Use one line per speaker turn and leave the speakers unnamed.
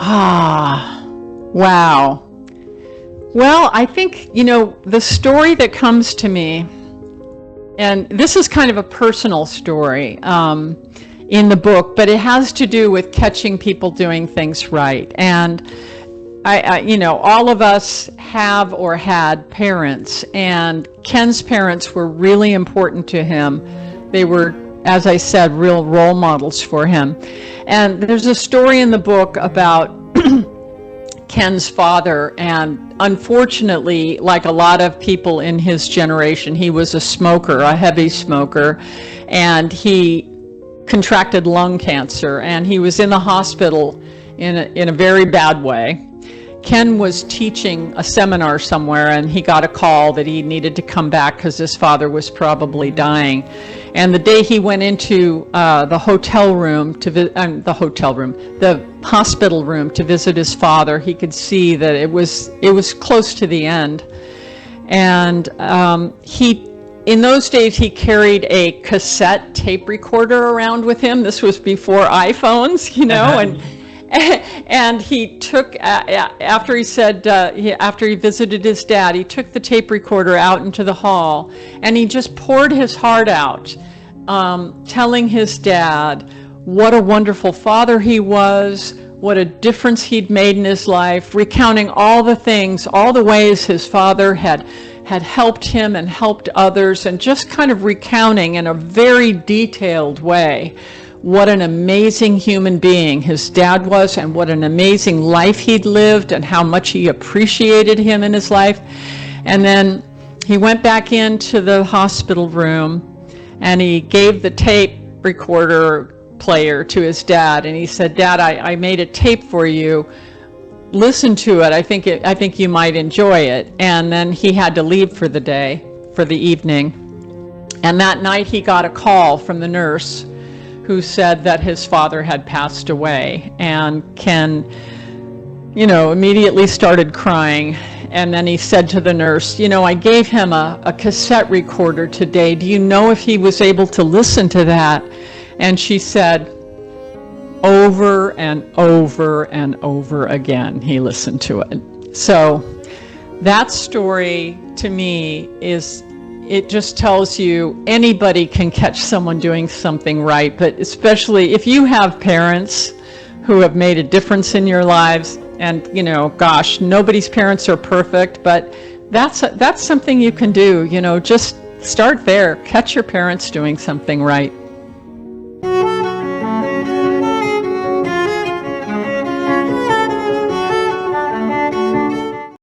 Ah, wow. Well, I think, the story that comes to me, and this is kind of a personal story in the book, but it has to do with catching people doing things right. And all of us have or had parents, and Ken's parents were really important to him. They were, as I said, real role models for him. And there's a story in the book about Ken's father, and unfortunately, like a lot of people in his generation, he was a smoker, a heavy smoker, and he contracted lung cancer, and he was in the hospital in a very bad way. Ken was teaching a seminar somewhere, and he got a call that he needed to come back because his father was probably dying. And the day he went into the hospital room to visit his father, he could see that it was close to the end. And in those days, he carried a cassette tape recorder around with him. This was before iPhones, and he took, after he visited his dad, he took the tape recorder out into the hall, and he just poured his heart out, telling his dad what a wonderful father he was, what a difference he'd made in his life, recounting all the things, all the ways his father had helped him and helped others, and just kind of recounting in a very detailed way what an amazing human being his dad was, and what an amazing life he'd lived, and how much he appreciated him in his life. And then he went back into the hospital room, and he gave the tape recorder player to his dad, and he said, "Dad, I made a tape for you. Listen to it. I think you might enjoy it." And then he had to leave for the evening. And that night he got a call from the nurse who said that his father had passed away. And Ken, immediately started crying. And then he said to the nurse, "I gave him a cassette recorder today. Do you know if he was able to listen to that?" And she said, over and over and over again, he listened to it. So that story to me it just tells you anybody can catch someone doing something right, but especially if you have parents who have made a difference in your lives, and gosh, nobody's parents are perfect, but that's something you can do, just start there, catch your parents doing something right.